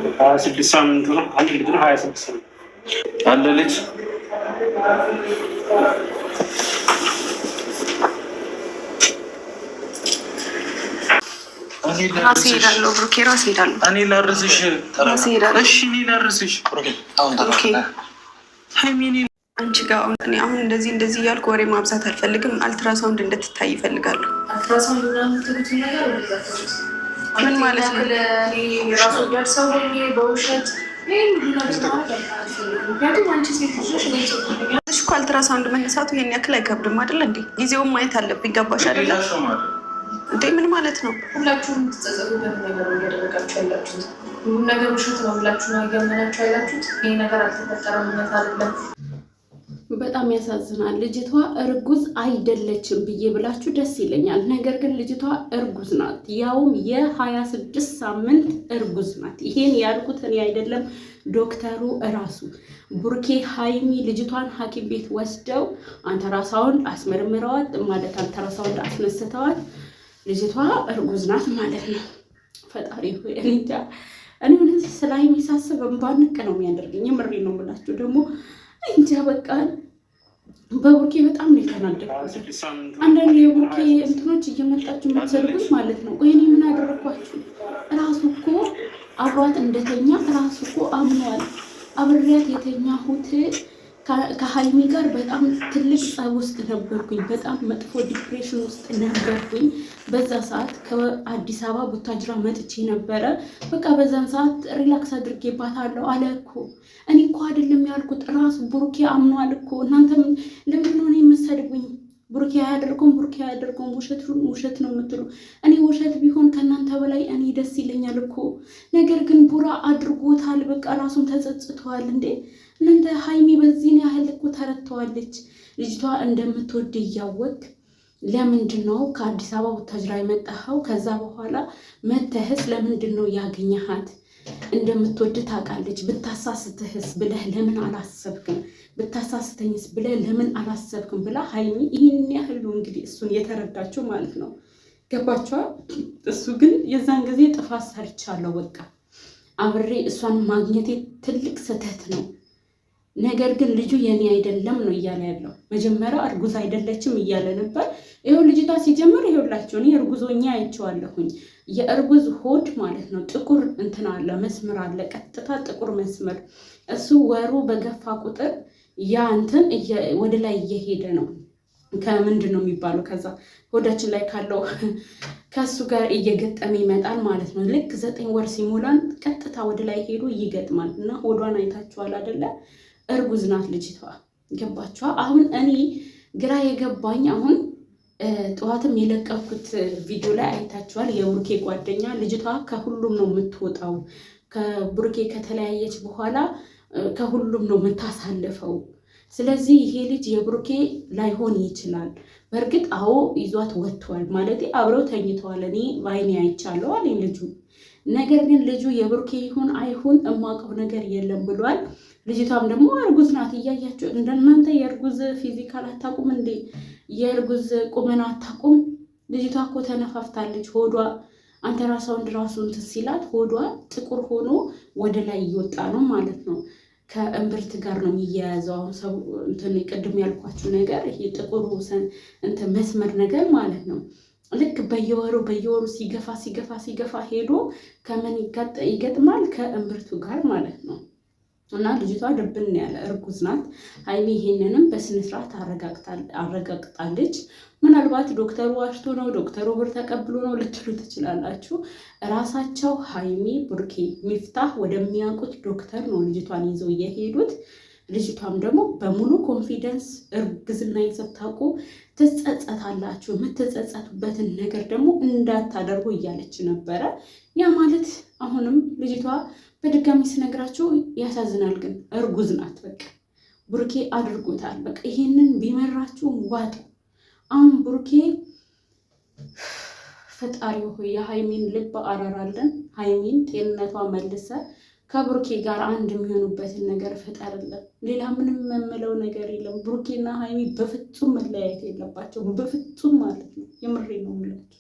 26 ሳምንቱ ነው። አንድ ልጅ ነው 26 ነው አለ ልጅ ራሴ ሄዳለሁ። ብሩኬ ራሴ ሄዳለሁ። እኔ ላርስሽ። ራሴ ሄዳለሁ። እሺ እኔ ላርስሽ። አንቺ ጋር አሁን እንደዚህ እያልኩ ወሬ ማብዛት አልፈልግም። አልትራሳውንድ እንድትታይ ይፈልጋሉ። ምን ማለት ነው? እኮ አልትራሳውንድ መነሳቱ ይሄን ያክል አይከብድም አይደለ እንዴ? ጊዜውም ማየት አለብኝ። ገባሽ አይደለ እንዴ? ምን ማለት ነው? ሁላችሁም የምትጸጸቱበት ነገር እያደረጋችሁ ያላችሁት ሁሉም ነገር ውሸት ነው ብላችሁ ነው እያመናችሁ ያላችሁት። ይህ ነገር አልተፈጠረም፣ እውነት አይደለም። በጣም ያሳዝናል። ልጅቷ እርጉዝ አይደለችም ብዬ ብላችሁ ደስ ይለኛል። ነገር ግን ልጅቷ እርጉዝ ናት፣ ያውም የ26 ሳምንት እርጉዝ ናት። ይሄን ያልኩት እኔ አይደለም ዶክተሩ እራሱ ቡርኬ ሀይሚ ልጅቷን ሐኪም ቤት ወስደው አንተራሳውንድ አስመርምረዋት ማለት አንተራሳውንድ አስነስተዋት ልጅቷ እርጉዝ ናት ማለት ነው። ፈጣሪ ሆይ እንጃ። እኔ ምን ስለ ሀይሚ ሳስብ እንባንቅ ነው የሚያደርገኝ። የምሬ ነው የምላችሁ። ደግሞ እንጃ በቃ በቡርኬ በጣም ነው የተናደድኩት። አንዳንድ የቡርኬ እንትኖች እየመጣችሁ የምትሰድቡት ማለት ነው። ቆይ እኔ ምን አደረኳችሁ? ራሱ እኮ አብሯት እንደተኛ ራሱ እኮ አምኗል። አብሬያት የተኛሁት ከሀይሚ ጋር በጣም ትልቅ ጸብ ውስጥ ነበርኩኝ። በጣም መጥፎ ዲፕሬሽን ውስጥ ነበርኩኝ። በዛ ሰዓት ከአዲስ አበባ ቡታጅራ መጥቼ ነበረ። በቃ በዛን ሰዓት ሪላክስ አድርጌባታለሁ አለ እኮ። እኔ እኮ አይደለም ያልኩት፣ ራሱ ቡርኬ አምኗል እኮ። እናንተም ለምንድን ነው የምትሰድቡኝ? ቡርኬ አያደርገውም ውሸት ነው የምትሉ። እኔ ውሸት ቢሆን ከእናንተ በላይ እኔ ደስ ይለኛል እኮ። ነገር ግን ቡራ አድርጎታል። በቃ ራሱን ተጸጽተዋል። እንዴ እናንተ ሀይሚ በዚህን ያህል እኮ ተረድተዋለች። ልጅቷ እንደምትወድ እያወቅ ለምንድን ነው ከአዲስ አበባ ቡታጅራ የመጣኸው? ከዛ በኋላ መተህስ ለምንድን ነው ያገኘሃት? እንደምትወድ ታውቃለች። ብታሳስትህስ ብለህ ለምን አላሰብክም? ብታሳስተኝስ ብለህ ለምን አላሰብክም? ብላ ሀይሚ ይህን ያህል ነው እንግዲህ እሱን የተረዳችው ማለት ነው። ገባችኋል? እሱ ግን የዛን ጊዜ ጥፋት ሰርቻለሁ፣ በቃ አብሬ እሷን ማግኘቴ ትልቅ ስህተት ነው። ነገር ግን ልጁ የኔ አይደለም ነው እያለ ያለው። መጀመሪያ እርጉዝ አይደለችም እያለ ነበር። ይኸው ልጅቷ ሲጀምር ይኸውላችሁ እኔ እርጉዞኛ አይቼዋለሁኝ። የእርጉዝ ሆድ ማለት ነው ጥቁር እንትን አለ፣ መስመር አለ፣ ቀጥታ ጥቁር መስመር። እሱ ወሩ በገፋ ቁጥር ያ እንትን ወደ ላይ እየሄደ ነው። ከምንድን ነው የሚባለው? ከዛ ሆዳችን ላይ ካለው ከሱ ጋር እየገጠመ ይመጣል ማለት ነው። ልክ 9 ወር ሲሞላን ቀጥታ ወደ ላይ ሄዶ ይገጥማል። እና ሆዷን አይታችኋል አይደለ? እርጉዝ ናት ልጅቷ። ገባችኋ? አሁን እኔ ግራ የገባኝ አሁን ጠዋትም የለቀኩት ቪዲዮ ላይ አይታችኋል። የቡርኬ ጓደኛ ልጅቷ ከሁሉም ነው የምትወጣው። ከቡርኬ ከተለያየች በኋላ ከሁሉም ነው የምታሳልፈው። ስለዚህ ይሄ ልጅ የቡርኬ ላይሆን ይችላል። በእርግጥ አዎ ይዟት ወጥቷል ማለት አብረው ተኝተዋል። እኔ በዓይኔ አይቻለሁ አለኝ ልጁ። ነገር ግን ልጁ የቡርኬ ይሁን አይሁን እማውቀው ነገር የለም ብሏል። ልጅቷም ደግሞ እርጉዝ ናት። እያያችሁ እንደናንተ የእርጉዝ ፊዚካል አታውቁም እንዴ? የእርጉዝ ቁመና አታውቁም? ልጅቷ እኮ ተነፋፍታለች። ሆዷ አንተራሳውንድ ራሱ እንትን ሲላት ሆዷ ጥቁር ሆኖ ወደ ላይ እየወጣ ነው ማለት ነው። ከእምብርት ጋር ነው የሚያያዘው። አሁን ሰው እንትን ቅድም ያልኳችሁ ነገር ይሄ ጥቁሩ እንትን መስመር ነገር ማለት ነው። ልክ በየወሩ ሲገፋ ሄዶ ከምን ይገጥማል? ከእምብርቱ ጋር ማለት ነው። እና ልጅቷ ድብን ያለ እርጉዝ ናት። ሀይሚ ይሄንንም በስነስርዓት አረጋግጣለች። ምናልባት ዶክተሩ ዋሽቶ ነው፣ ዶክተሩ ብር ተቀብሎ ነው ልትሉ ትችላላችሁ። እራሳቸው ሀይሚ ቡርኬ ሚፍታህ ወደሚያውቁት ዶክተር ነው ልጅቷን ይዘው የሄዱት። ልጅቷም ደግሞ በሙሉ ኮንፊደንስ እርግዝና ስታውቁ ትጸጸታላችሁ፣ የምትጸጸቱበትን ነገር ደግሞ እንዳታደርጉ እያለች ነበረ። ያ ማለት አሁንም ልጅቷ በድጋሚ ስነግራችሁ ያሳዝናል፣ ግን እርጉዝ ናት። በቃ ቡርኬ አድርጎታል። በቃ ይሄንን ቢመራችሁ ዋጡ። አሁን ቡርኬ ፈጣሪ ሆይ የሀይሚን ልብ አራራለን። ሀይሚን ጤንነቷ መልሰ ከቡርኬ ጋር አንድ የሚሆኑበትን ነገር ፈጠርልን። ሌላ ምንም የምለው ነገር የለም። ቡርኬና ሀይሚ በፍጹም መለያየት የለባቸውም። በፍጹም ማለት ነው። የምሬ ነው የምላቸው።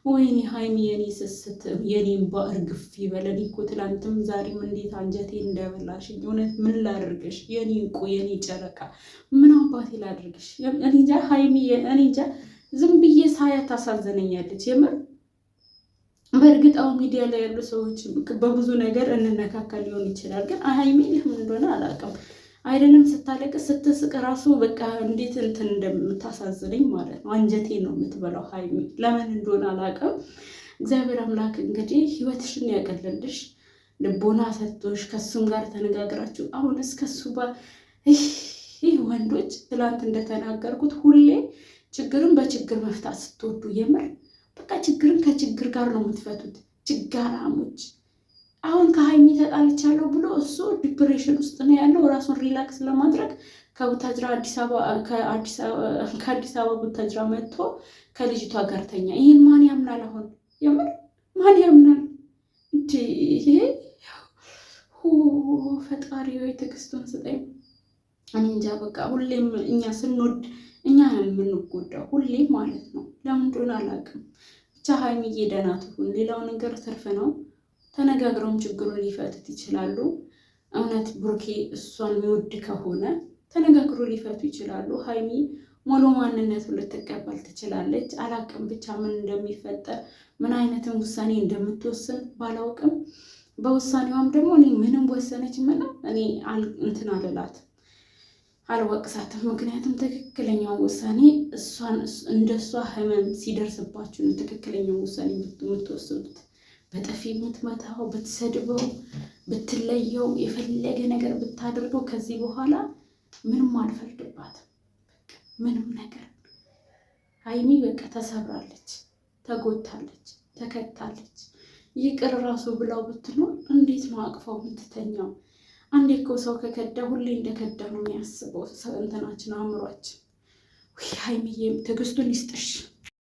ወይኔ ሀይሚ የኔ ስስት የኔም በእርግፍ ይበለን እኮ ትላንትም ዛሬም እንዴት አንጀቴ እንደበላሽኝ። እውነት ምን ላድርግሽ የኔ እንቁ የኔ ጨረቃ ምን አባቴ ላድርግሽ? እኔ እንጃ ሀይሚ እኔ እንጃ ዝም ብዬ ሳያት ታሳዘነኛለች የምር። በእርግጥ አሁን ሚዲያ ላይ ያሉ ሰዎች በብዙ ነገር እንነካካ ሊሆን ይችላል፣ ግን ሀይሚ ምን እንደሆነ አላውቅም። አይደለም ስታለቅስ ስትስቅ ራሱ በቃ እንዴት እንትን እንደምታሳዝነኝ ማለት ነው። አንጀቴ ነው የምትበላው ሀይሚ፣ ለምን እንደሆነ አላውቅም። እግዚአብሔር አምላክ እንግዲህ ህይወትሽን ያቀልልሽ፣ ልቦና ሰጥቶሽ ከሱም ጋር ተነጋግራችሁ አሁንስ ከሱ ይህ ወንዶች ትላንት እንደተናገርኩት ሁሌ ችግርን በችግር መፍታት ስትወዱ የምር በቃ ችግርን ከችግር ጋር ነው የምትፈቱት። ችጋራሞች አሁን ከሀይሚ ተጣልቻለሁ ብሎ እሱ ዲፕሬሽን ውስጥ ነው ያለው። ራሱን ሪላክስ ለማድረግ ከቡታጅራ ከአዲስ አበባ ቡታጅራ መጥቶ ከልጅቷ ጋር ተኛ። ይህን ማን ያምናል? አሁን የምር ማን ያምናል? ይሄ ፈጣሪ ወይ ትዕግስቱን ስጠኝ። እኔ እንጃ በቃ ሁሌም እኛ ስንወድ እኛ ነው የምንጎዳው ሁሌም ማለት ነው። ለምን እንደሆነ አላውቅም። ብቻ ሀይሚዬ ደህና ትሁን። ሌላው ነገር ትርፍ ነው። ተነጋግረውም ችግሩን ሊፈቱት ይችላሉ። እውነት ብሩኬ እሷን የሚወድ ከሆነ ተነጋግሮ ሊፈቱ ይችላሉ። ሀይሚ ሙሉ ማንነቱን ልትቀበል ትችላለች። አላውቅም ብቻ ምን እንደሚፈጠር ምን አይነትን ውሳኔ እንደምትወስን ባላውቅም፣ በውሳኔዋም ደግሞ እኔ ምንም ወሰነች ምንም እኔ እንትን አልላት አልወቅሳትም። ምክንያቱም ትክክለኛው ውሳኔ እንደሷ ህመም ሲደርስባችሁ ነው ትክክለኛው ውሳኔ የምትወስኑት። በጥፊ የምትመታው ብትሰድበው፣ ብትለየው፣ የፈለገ ነገር ብታደርገው ከዚህ በኋላ ምንም አልፈርድባትም። ምንም ነገር ሀይሚ በቃ ተሰብራለች፣ ተጎታለች፣ ተከታለች። ይቅር ራሱ ብላው ብትኖር እንዴት ነው አቅፋው የምትተኛው? አንዴ እኮ ሰው ከከዳ ሁሌ እንደከዳ ነው የሚያስበው እንትናችን አእምሯችን። ሀይሚዬም ትዕግስቱን ይስጥሽ።